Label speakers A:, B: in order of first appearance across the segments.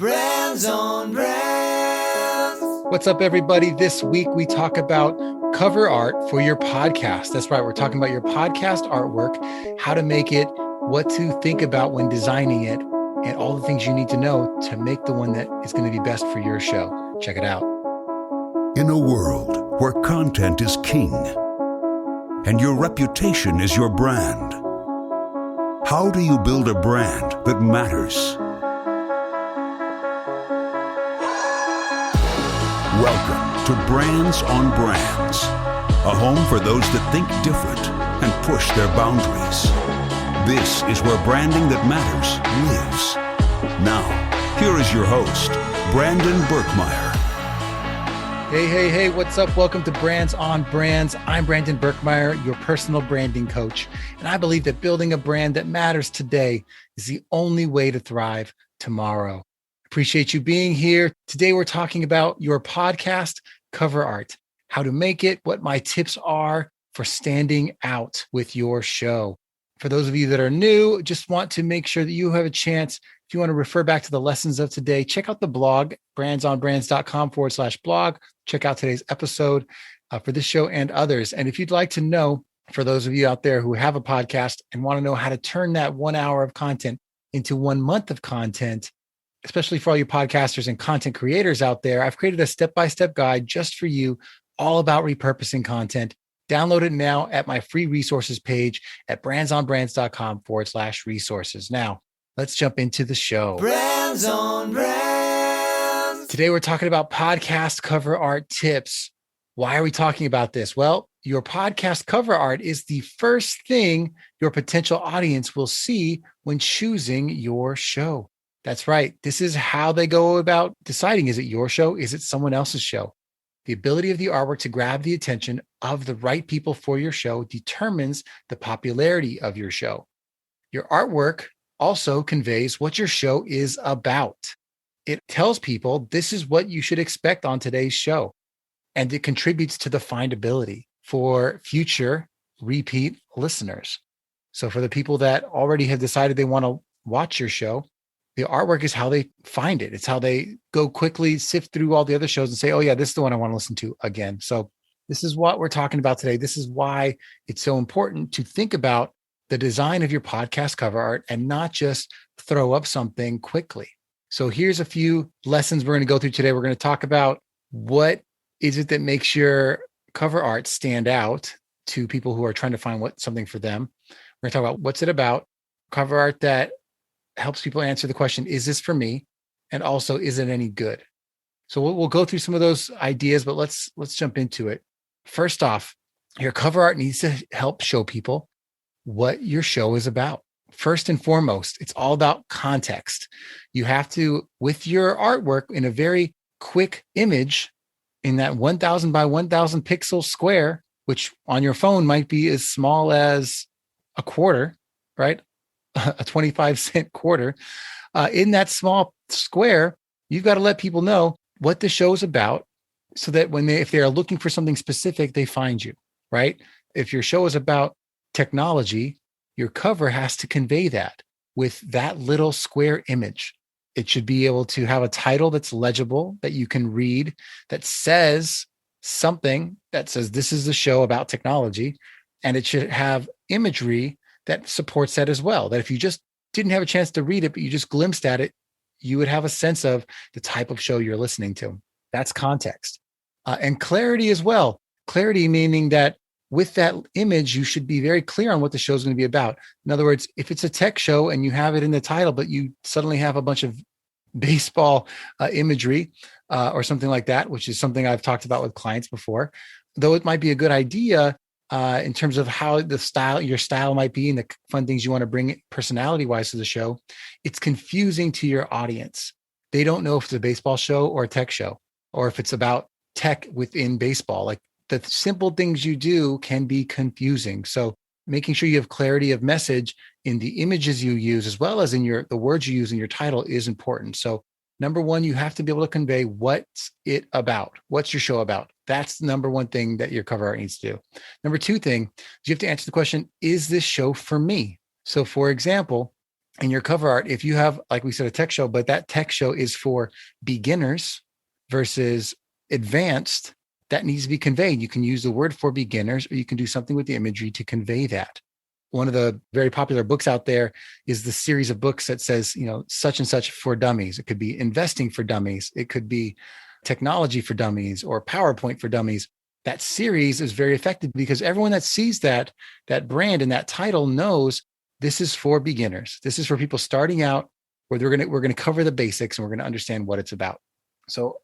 A: Brands on Brands.
B: What's up, everybody? This week we talk about cover art for your podcast. That's right. We're talking about your podcast artwork, how to make it, what to think about when designing it, and all the things you need to know to make the one that is going to be best for your show. Check it out.
C: In a world where content is king and your reputation is your brand, how do you build a brand that matters? Welcome to Brands on Brands, a home for those that think different and push their boundaries. This is where branding that matters lives. Now, here is your host, Brandon Birkmeyer.
B: Hey, what's up? Welcome to Brands on Brands. I'm Brandon Birkmeyer, your personal branding coach, and I believe that building a brand that matters today is the only way to thrive tomorrow. Appreciate you being here. Today, we're talking about your podcast cover art, how to make it, what my tips are for standing out with your show. For those of you that are new, just want to make sure that you have a chance. If you want to refer back to the lessons of today, check out the blog, brandsonbrands.com/blog. Check out today's episode for this show and others. And if you'd like to know, for those of you out there who have a podcast and want to know how to turn that 1 hour of content into 1 month of content, especially for all you podcasters and content creators out there, I've created a step-by-step guide just for you, all about repurposing content. Download it now at my free resources page at brandsonbrands.com/resources. Now, let's jump into the show.
A: Brands on Brands.
B: Today, we're talking about podcast cover art tips. Why are we talking about this? Well, your podcast cover art is the first thing your potential audience will see when choosing your show. That's right. This is how they go about deciding, is it your show? Is it someone else's show? The ability of the artwork to grab the attention of the right people for your show determines the popularity of your show. Your artwork also conveys what your show is about. It tells people this is what you should expect on today's show, and it contributes to the findability for future repeat listeners. So for the people that already have decided they want to watch your show, the artwork is how they find it. It's how they go quickly, sift through all the other shows and say, oh yeah, this is the one I want to listen to again. So this is what we're talking about today. This is why it's so important to think about the design of your podcast cover art and not just throw up something quickly. So here's a few lessons we're going to go through today. We're going to talk about what is it that makes your cover art stand out to people who are trying to find something for them. We're going to talk about what's it about, cover art that helps people answer the question, is this for me? And also, is it any good? So we'll go through some of those ideas, but let's jump into it. First off, your cover art needs to help show people what your show is about. First and foremost, it's all about context. You have to, with your artwork in a very quick image in that 1,000 by 1,000 pixel square, which on your phone might be as small as a quarter, right? A 25-cent quarter, in that small square, you've got to let people know what the show's about so that if they are looking for something specific, they find you, right? If your show is about technology, your cover has to convey that with that little square image. It should be able to have a title that's legible, that you can read, that says something that says this is the show about technology, and it should have imagery that supports that as well. That if you just didn't have a chance to read it, but you just glimpsed at it, you would have a sense of the type of show you're listening to. That's context. And clarity as well. Clarity meaning that with that image, you should be very clear on what the show is going to be about. In other words, if it's a tech show and you have it in the title, but you suddenly have a bunch of baseball imagery or something like that, which is something I've talked about with clients before, though it might be a good idea, in terms of how your style might be and the fun things you want to bring personality-wise to the show, it's confusing to your audience. They don't know if it's a baseball show or a tech show, or if it's about tech within baseball. Like the simple things you do can be confusing. So making sure you have clarity of message in the images you use, as well as in the words you use in your title, is important. So number one, you have to be able to convey what's it about. What's your show about? That's the number one thing that your cover art needs to do. Number two thing is you have to answer the question, is this show for me? So for example, in your cover art, if you have, like we said, a tech show, but that tech show is for beginners versus advanced, that needs to be conveyed. You can use the word for beginners, or you can do something with the imagery to convey that. One of the very popular books out there is the series of books that says, such and such for dummies. It could be investing for dummies. It could be technology for dummies or PowerPoint for dummies. That series is very effective because everyone that sees that brand and that title knows this is for beginners. This is for people starting out, where we're going to cover the basics and we're going to understand what it's about. So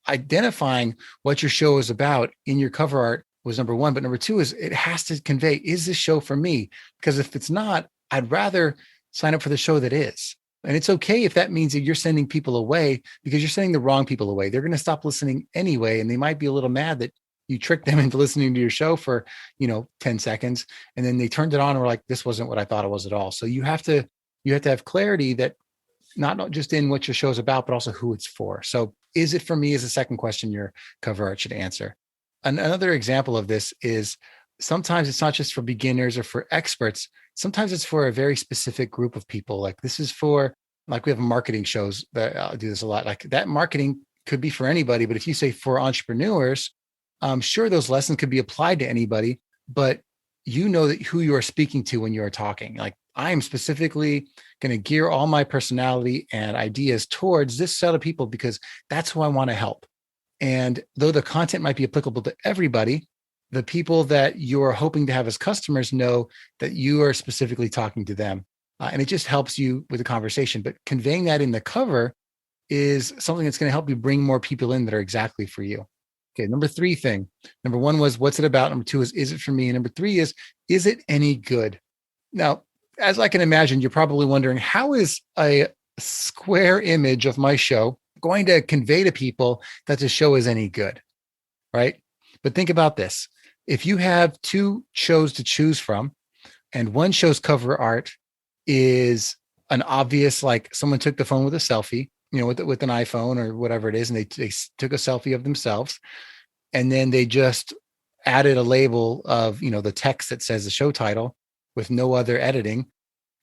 B: identifying what your show is about in your cover art was number one. But number two is it has to convey, is this show for me? Because if it's not, I'd rather sign up for the show that is. And it's okay if that means that you're sending people away, because you're sending the wrong people away. They're going to stop listening anyway. And they might be a little mad that you tricked them into listening to your show for, 10 seconds. And then they turned it on and were like, this wasn't what I thought it was at all. So you have to have clarity that not just in what your show is about, but also who it's for. So is it for me is the second question your cover art should answer. Another example of this is sometimes it's not just for beginners or for experts. Sometimes it's for a very specific group of people. Like this is for, like we have marketing shows that do this a lot. Like that marketing could be for anybody, but if you say for entrepreneurs, sure, those lessons could be applied to anybody, but you know that who you are speaking to when you are talking. Like I am specifically going to gear all my personality and ideas towards this set of people because that's who I want to help. And though the content might be applicable to everybody, the people that you're hoping to have as customers know that you are specifically talking to them. And it just helps you with the conversation. But conveying that in the cover is something that's going to help you bring more people in that are exactly for you. Okay, number three thing. Number one was, what's it about? Number two is it for me? And number three is it any good? Now, as I can imagine, you're probably wondering, how is a square image of my show going to convey to people that the show is any good, right? But think about this. If you have two shows to choose from, and one show's cover art is an obvious, like someone took the phone with a selfie, with an iPhone or whatever it is, and they took a selfie of themselves, and then they just added a label of, the text that says the show title with no other editing.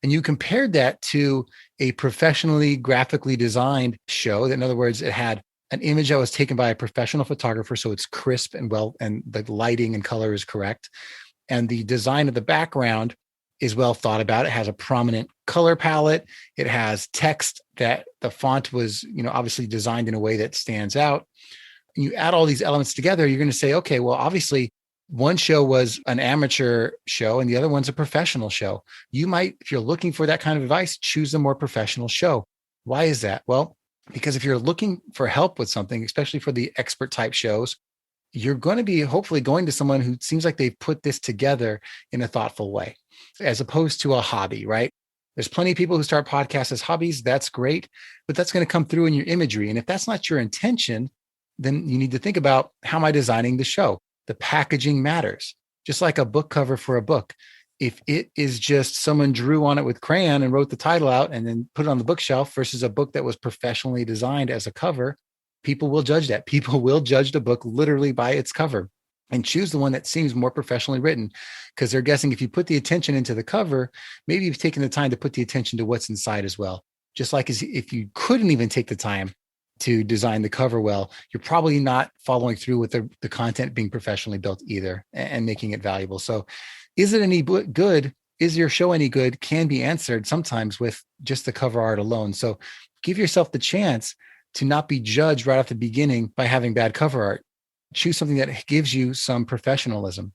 B: And you compared that to a professionally graphically designed show. In other words, it had an image that was taken by a professional photographer, so it's crisp and well, and the lighting and color is correct. And the design of the background is well thought about. It has a prominent color palette. It has text that the font was, obviously designed in a way that stands out. And you add all these elements together, you're going to say, okay, well, obviously one show was an amateur show and the other one's a professional show. You might, if you're looking for that kind of advice, choose a more professional show. Why is that? Well, because if you're looking for help with something, especially for the expert type shows, you're going to be hopefully going to someone who seems like they've put this together in a thoughtful way, as opposed to a hobby, right? There's plenty of people who start podcasts as hobbies. That's great, but that's going to come through in your imagery. And if that's not your intention, then you need to think about, how am I designing the show? The packaging matters, just like a book cover for a book. If it is just someone drew on it with crayon and wrote the title out and then put it on the bookshelf versus a book that was professionally designed as a cover, people will judge that. People will judge the book literally by its cover and choose the one that seems more professionally written, because they're guessing if you put the attention into the cover, maybe you've taken the time to put the attention to what's inside as well. Just like as if you couldn't even take the time to design the cover well, you're probably not following through with the content being professionally built either and making it valuable. So is it any good? Is your show any good? Can be answered sometimes with just the cover art alone. So give yourself the chance to not be judged right off the beginning by having bad cover art. Choose something that gives you some professionalism.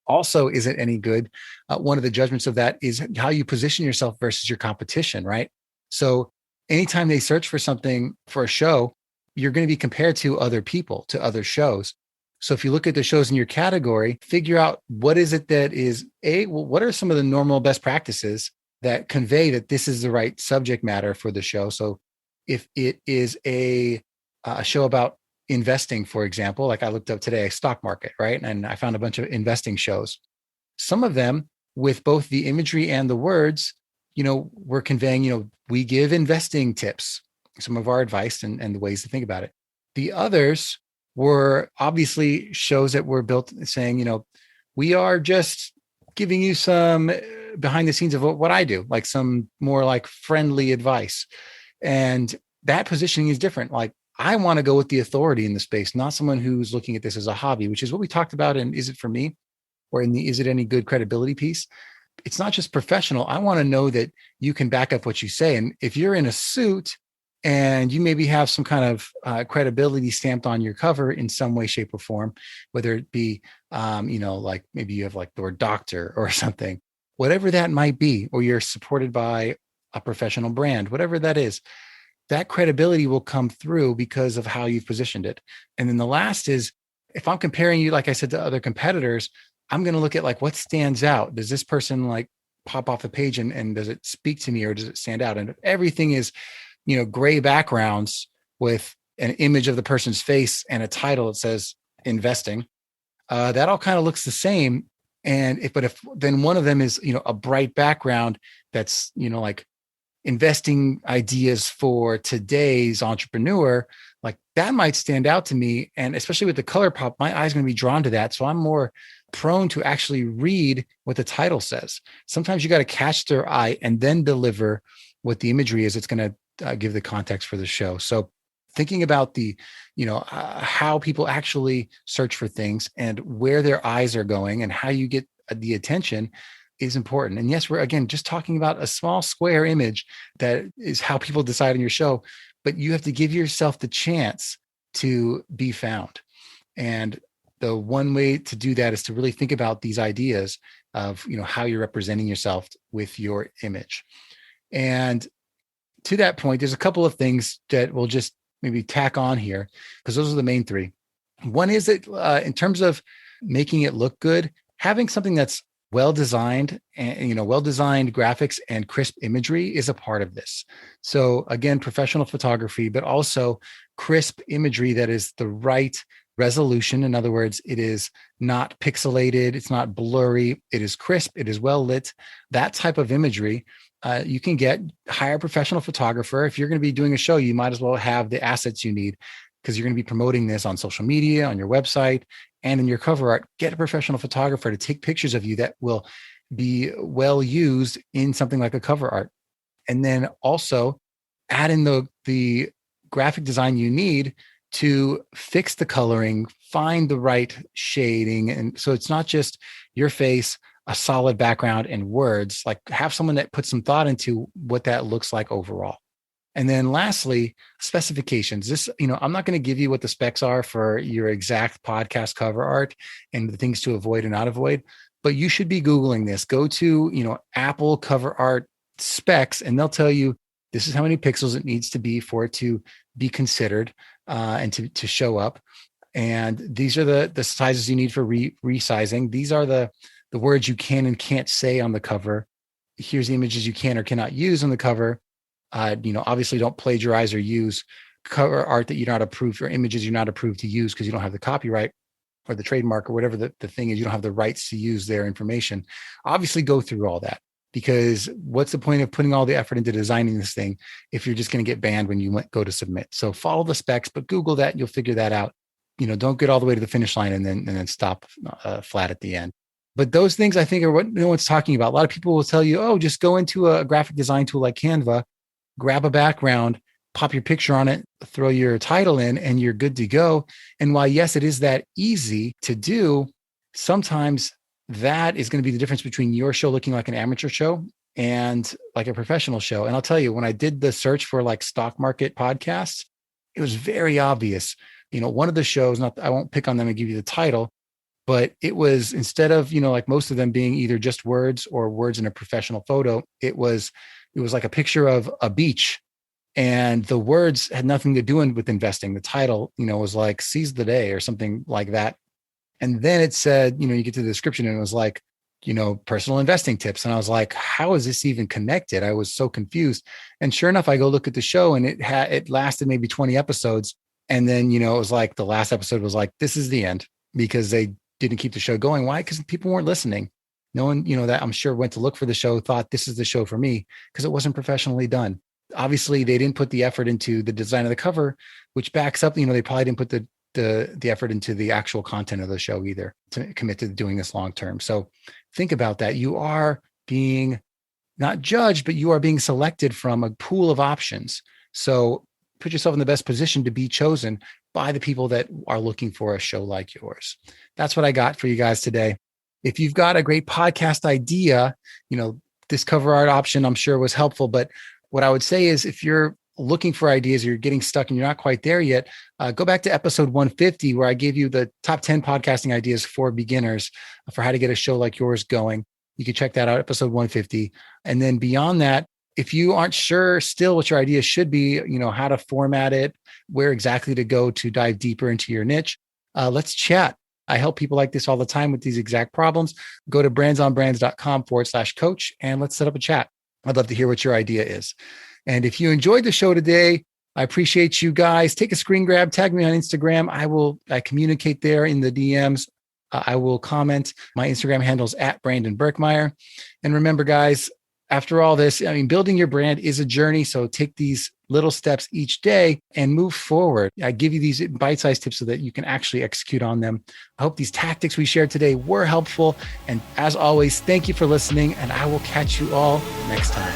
B: Also, is it any good? One of the judgments of that is how you position yourself versus your competition, right? So anytime they search for something for a show, you're going to be compared to other people, to other shows. So if you look at the shows in your category, figure out what is it that is what are some of the normal best practices that convey that this is the right subject matter for the show. So if it is a show about investing, for example, like I looked up today, stock market, right? And I found a bunch of investing shows. Some of them with both the imagery and the words, we're conveying, we give investing tips, some of our advice and the ways to think about it. The others were obviously shows that were built saying, we are just giving you some behind the scenes of what I do, like some more like friendly advice. And that positioning is different. Like I want to go with the authority in the space, not someone who's looking at this as a hobby, which is what we talked about in Is It For Me? Or in the Is It Any Good credibility piece. It's not just professional. I want to know that you can back up what you say. And if you're in a suit and you maybe have some kind of credibility stamped on your cover in some way, shape, or form, whether it be, like maybe you have like the word doctor or something, whatever that might be, or you're supported by a professional brand, whatever that is, that credibility will come through because of how you've positioned it. And then the last is, if I'm comparing you, like I said, to other competitors, I'm going to look at like what stands out. Does this person like pop off the page and does it speak to me or does it stand out? And if everything is, gray backgrounds with an image of the person's face and a title that says investing, that all kind of looks the same. And if then one of them is, a bright background that's, like investing ideas for today's entrepreneur, like that might stand out to me. And especially with the color pop, my eye's going to be drawn to that. So I'm more prone to actually read what the title says. Sometimes you got to catch their eye and then deliver what the imagery is. It's going to give the context for the show. So thinking about the, how people actually search for things and where their eyes are going and how you get the attention is important. And yes, we're again just talking about a small square image that is how people decide on your show, but you have to give yourself the chance to be found. And the one way to do that is to really think about these ideas of, how you're representing yourself with your image. And to that point, there's a couple of things that we'll just maybe tack on here, because those are the main three. One is that in terms of making it look good, having something that's well-designed and, well-designed graphics and crisp imagery is a part of this. So again, professional photography, but also crisp imagery that is the right resolution. In other words, it is not pixelated. It's not blurry. It is crisp. It is well lit. That type of imagery, you can hire a professional photographer. If you're going to be doing a show, you might as well have the assets you need, because you're going to be promoting this on social media, on your website, and in your cover art. Get a professional photographer to take pictures of you that will be well used in something like a cover art. And then also add in the graphic design you need to fix the coloring, find the right shading. And so it's not just your face, a solid background, and words. Like have someone that puts some thought into what that looks like overall. And then lastly, specifications. This, I'm not going to give you what the specs are for your exact podcast cover art and the things to avoid and not avoid, but you should be Googling this. Go to, Apple cover art specs, and they'll tell you this is how many pixels it needs to be for it to be considered and to show up. And these are the sizes you need for resizing. These are the words you can and can't say on the cover. Here's the images you can or cannot use on the cover. Obviously don't plagiarize or use cover art that you're not approved, or images you're not approved to use because you don't have the copyright or the trademark or whatever the thing is. You don't have the rights to use their information. Obviously go through all that, because what's the point of putting all the effort into designing this thing if you're just going to get banned when you go to submit? So follow the specs, but Google that and you'll figure that out. Don't get all the way to the finish line and then stop flat at the end. But those things I think are what no one's talking about. A lot of people will tell you, oh, just go into a graphic design tool like Canva, grab a background, pop your picture on it, throw your title in, and you're good to go. And while, yes, it is that easy to do, sometimes that is going to be the difference between your show looking like an amateur show and like a professional show. And I'll tell you, when I did the search for like stock market podcasts, it was very obvious. One of the shows, I won't pick on them and give you the title, but it was, instead of, like most of them being either just words or words in a professional photo, it was like a picture of a beach, and the words had nothing to do with investing. The title, was like "Seize the Day" or something like that. And then it said, you get to the description and it was like, personal investing tips. And I was like, how is this even connected? I was so confused. And sure enough, I go look at the show and it lasted maybe 20 episodes. And then, it was like the last episode was like, this is the end, because they didn't keep the show going. Why? Because people weren't listening. No one, that I'm sure went to look for the show, thought this is the show for me, because it wasn't professionally done. Obviously, they didn't put the effort into the design of the cover, which backs up, they probably didn't put the effort into the actual content of the show either to commit to doing this long term. So think about that. You are being not judged, but you are being selected from a pool of options. So put yourself in the best position to be chosen by the people that are looking for a show like yours. That's what I got for you guys today. If you've got a great podcast idea, this cover art option I'm sure was helpful. But what I would say is if you're looking for ideas or you're getting stuck and you're not quite there yet, go back to episode 150, where I gave you the top 10 podcasting ideas for beginners for how to get a show like yours going. You can check that out, episode 150. And then beyond that, if you aren't sure still what your idea should be, how to format it, where exactly to go to dive deeper into your niche, let's chat. I help people like this all the time with these exact problems. Go to brandsonbrands.com/coach and let's set up a chat. I'd love to hear what your idea is. And if you enjoyed the show today, I appreciate you guys. Take a screen grab, tag me on Instagram. I communicate there in the DMs. I will comment. My Instagram handle is @BrandonBerkmeyer. And remember, guys, after all this, building your brand is a journey. So take these little steps each day and move forward. I give you these bite-sized tips so that you can actually execute on them. I hope these tactics we shared today were helpful. And as always, thank you for listening, and I will catch you all next time.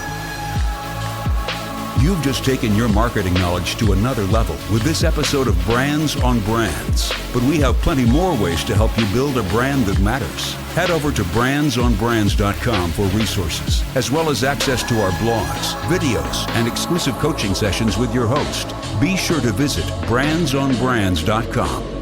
C: You've just taken your marketing knowledge to another level with this episode of Brands on Brands. But we have plenty more ways to help you build a brand that matters. Head over to brandsonbrands.com for resources, as well as access to our blogs, videos, and exclusive coaching sessions with your host. Be sure to visit brandsonbrands.com.